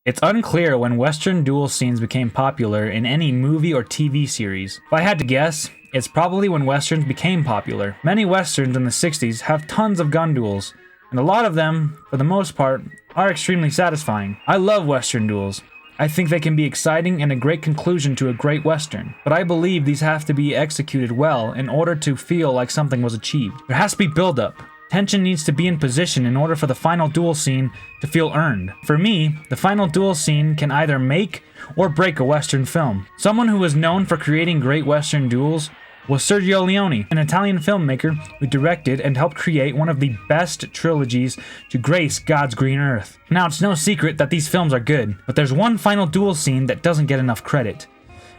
It's unclear when Western duel scenes became popular in any movie or TV series. If I had to guess, it's probably when Westerns became popular. Many Westerns in the 60s have tons of gun duels, and a lot of them, for the most part, are extremely satisfying. I love Western duels. I think they can be exciting and a great conclusion to a great Western, but I believe these have to be executed well in order to feel like something was achieved. There has to be build-up. Tension needs to be in position in order for the final duel scene to feel earned. For me, the final duel scene can either make or break a Western film. Someone who was known for creating great Western duels was Sergio Leone, an Italian filmmaker who directed and helped create one of the best trilogies to grace God's green earth. Now, it's no secret that these films are good, but there's one final duel scene that doesn't get enough credit.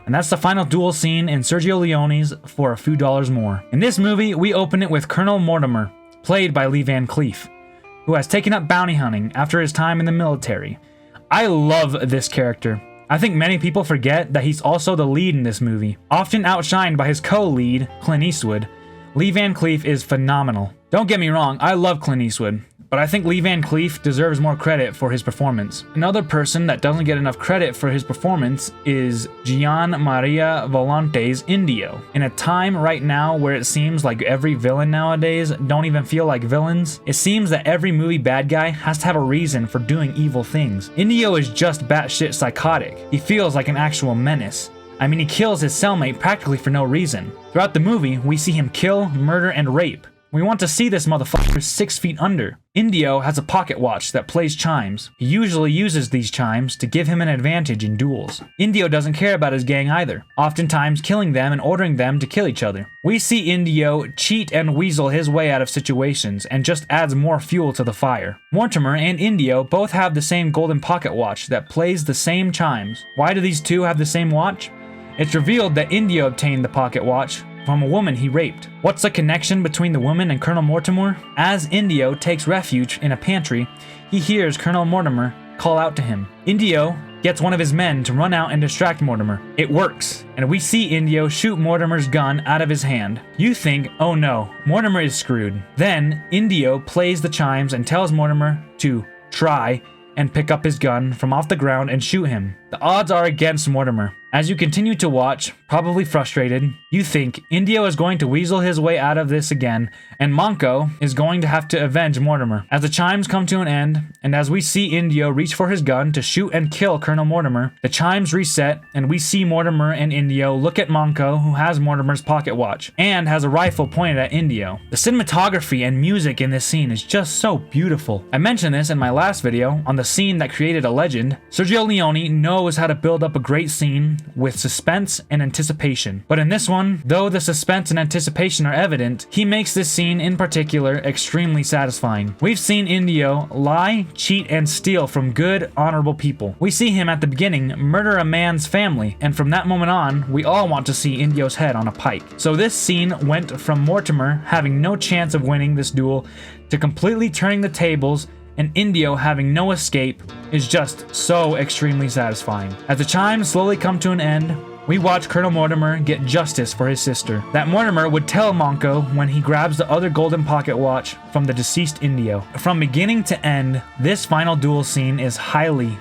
And that's the final duel scene in Sergio Leone's For a Few Dollars More. In this movie, we open it with Colonel Mortimer, played by Lee Van Cleef, who has taken up bounty hunting after his time in the military. I love this character. I think many people forget that he's also the lead in this movie. Often outshined by his co-lead, Clint Eastwood, Lee Van Cleef is phenomenal. Don't get me wrong, I love Clint Eastwood, but I think Lee Van Cleef deserves more credit for his performance. Another person that doesn't get enough credit for his performance is Gian Maria Volante's Indio. In a time right now where it seems like every villain nowadays don't even feel like villains, it seems that every movie bad guy has to have a reason for doing evil things. Indio is just batshit psychotic. He feels like an actual menace. I mean, he kills his cellmate practically for no reason. Throughout the movie, we see him kill, murder, and rape. We want to see this motherfucker 6 feet under. Indio has a pocket watch that plays chimes. He usually uses these chimes to give him an advantage in duels. Indio doesn't care about his gang either, oftentimes killing them and ordering them to kill each other. We see Indio cheat and weasel his way out of situations and just adds more fuel to the fire. Mortimer and Indio both have the same golden pocket watch that plays the same chimes. Why do these two have the same watch? It's revealed that Indio obtained the pocket watch from a woman he raped. What's the connection between the woman and Colonel Mortimer? As Indio takes refuge in a pantry, he hears Colonel Mortimer call out to him. Indio gets one of his men to run out and distract Mortimer. It works, and we see Indio shoot Mortimer's gun out of his hand. You think, oh no, Mortimer is screwed. Then, Indio plays the chimes and tells Mortimer to try and pick up his gun from off the ground and shoot him. The odds are against Mortimer. As you continue to watch, probably frustrated, you think Indio is going to weasel his way out of this again, and Monko is going to have to avenge Mortimer. As the chimes come to an end, and as we see Indio reach for his gun to shoot and kill Colonel Mortimer, the chimes reset, and we see Mortimer and Indio look at Monko, who has Mortimer's pocket watch, and has a rifle pointed at Indio. The cinematography and music in this scene is just so beautiful. I mentioned this in my last video on the scene that created a legend. Sergio Leone knows how to build up a great scene with suspense and anticipation. But in this one, though the suspense and anticipation are evident, he makes this scene in particular extremely satisfying. We've seen Indio lie, cheat, and steal from good, honorable people. We see him at the beginning murder a man's family, and from that moment on, we all want to see Indio's head on a pike. So this scene went from Mortimer having no chance of winning this duel to completely turning the tables, and Indio having no escape is just so extremely satisfying. As the chimes slowly come to an end, we watch Colonel Mortimer get justice for his sister. That Mortimer would tell Monko when he grabs the other golden pocket watch from the deceased Indio. From beginning to end, this final duel scene is highly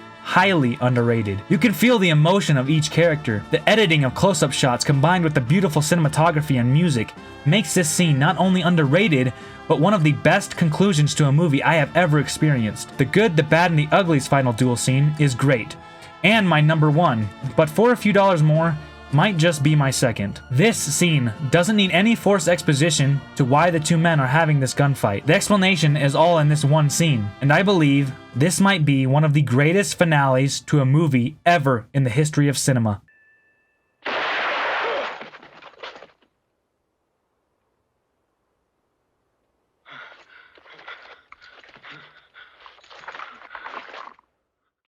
underrated. You can feel the emotion of each character. The editing of close-up shots combined with the beautiful cinematography and music makes this scene not only underrated, but one of the best conclusions to a movie I have ever experienced. The Good, the Bad, and the Ugly's final duel scene is great, and my number one, but For a Few Dollars More might just be my second. This scene doesn't need any forced exposition to why the two men are having this gunfight. The explanation is all in this one scene, and I believe this might be one of the greatest finales to a movie ever in the history of cinema.